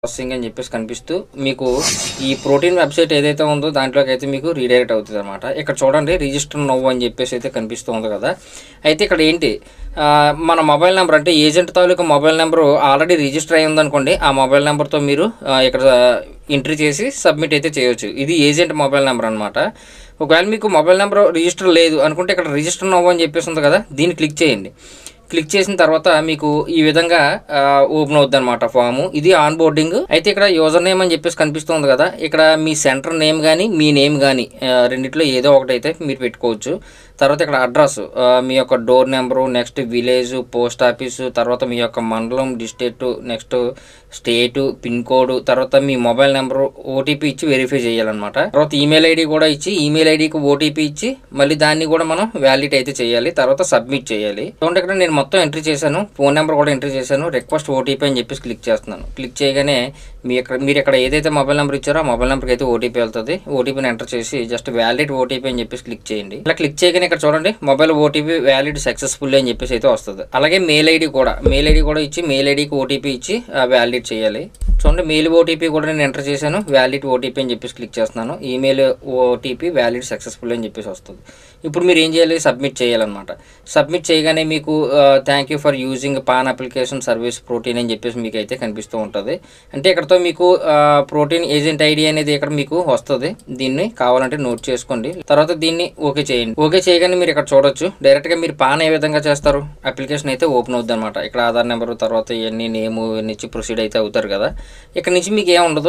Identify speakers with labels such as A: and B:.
A: Processing అని చెప్పేసి కనిపిస్తూ మీకు ఈ ప్రోటీన్ వెబ్సైట్ ఏదైతే ఉందో దాంట్లోకి అయితే మీకు రీడైరెక్ట్ అవుతుంది అనమాట. ఇక్కడ చూడండి రిజిస్టర్ నౌ అని చెప్పేసి అయితే కనిపిస్తూ ఉంది కదా. అయితే ఇక్కడ ఏంటి మన మొబైల్ నెంబర్ అంటే ఏజెంట్ తాలూకా మొబైల్ నెంబరు ఆల్రెడీ రిజిస్టర్ అయ్యి ఉందనుకోండి, ఆ మొబైల్ నెంబర్తో మీరు ఇక్కడ ఎంట్రీ చేసి సబ్మిట్ అయితే చేయొచ్చు. ఇది ఏజెంట్ మొబైల్ నెంబర్ అనమాట. ఒకవేళ మీకు మొబైల్ నెంబర్ రిజిస్టర్ లేదు అనుకుంటే ఇక్కడ రిజిస్టర్ నౌ అని చెప్పేసి ఉంది కదా, దీన్ని క్లిక్ చేయండి. క్లిక్ చేసిన తర్వాత మీకు ఈ విధంగా ఓపెన్ అవుద్ది అనమాట ఫాము. ఇది ఆన్ బోర్డింగ్. అయితే ఇక్కడ యూజర్ నేమ్ అని చెప్పేసి కనిపిస్తుంది కదా, ఇక్కడ మీ సెంటర్ నేమ్ కానీ మీ నేమ్ కానీ రెండిట్లో ఏదో ఒకటైతే మీరు పెట్టుకోవచ్చు. తర్వాత ఇక్కడ అడ్రస్, మీ యొక్క door number, next village, post office, తర్వాత మీ యొక్క మండలం, డిస్ట్రిక్ట్, నెక్స్ట్ స్టేటు, పిన్ కోడ్, తర్వాత మీ మొబైల్ నెంబరు, ఓటీపీ ఇచ్చి వెరిఫై చేయాలన్నమాట. తర్వాత ఈమెయిల్ ఐడి కూడా ఇచ్చి ఈమెయిల్ ఐడికి ఓటీపీ ఇచ్చి మళ్ళీ దాన్ని కూడా మనం వ్యాలిడ్ అయితే చేయాలి. తర్వాత సబ్మిట్ చేయాలి. చూడండి ఇక్కడ నేను మొత్తం ఎంట్రీ చేశాను, ఫోన్ నెంబర్ కూడా ఎంట్రీ చేశాను. రిక్వెస్ట్ ఓటీపీ అని చెప్పేసి క్లిక్ చేస్తున్నాను. క్లిక్ చేయగానే మీరు ఇక్కడ ఏదైతే మొబైల్ నెంబర్ ఇచ్చారో ఆ మొబైల్ నెంబర్కి అయితే ఓటీపీ వెళ్తుంది. ఓటీపీని ఎంటర్ చేసి జస్ట్ వ్యాలిడ్ ఓటీపీ అని చెప్పేసి క్లిక్ చేయండి. ఇలా క్లిక్ చేయగానే ఇక్కడ చూడండి మొబైల్ ఓటీపీ వ్యాలిడ్ సక్సెస్ఫుల్ అని చెప్పేసి అయితే వస్తుంది. అలాగే మెయిల్ ఐడి కూడా ఇచ్చి మెయిల్ ఐడికి ఓటీపీ ఇచ్చి వ్యాలిడ్ చేయాలి. చూడండి మెయిల్ ఓటీపీ కూడా నేను ఎంటర్ చేశాను, వ్యాలిడ్ ఓటీపీ అని చెప్పేసి క్లిక్ చేస్తున్నాను. ఈమెయిల్ ఓటీపీ వ్యాలిడ్ సక్సెస్ఫుల్ అని చెప్పేసి వస్తుంది. ఇప్పుడు మీరు ఏం చేయాలి, సబ్మిట్ చేయాలన్నమాట. సబ్మిట్ చేయగానే మీకు thank you for using pan application service protein అని చెప్పేసి మీకు అయితే కనిపిస్తూ ఉంటుంది. అంటే ఇక్కడతో మీకు ప్రోటీన్ ఏజెంట్ ఐడి అనేది ఇక్కడ మీకు వస్తుంది. దీన్ని కావాలంటే నోట్ చేసుకోండి. తర్వాత దీన్ని ఓకే చేయండి. ఓకే చేయగానే మీరు ఇక్కడ చూడొచ్చు డైరెక్ట్గా మీరు పాన్ ఏ విధంగా చేస్తారు, అప్లికేషన్ అయితే ఓపెన్ అవుద్ది అనమాట. ఇక్కడ ఆధార్ నెంబరు తర్వాత ఇవన్నీ నేము ఇవన్నీ ఇచ్చి ప్రొసీడ్ అయితే అవుతారు కదా. ఇక్కడ నుంచి మీకు ఏముండదు,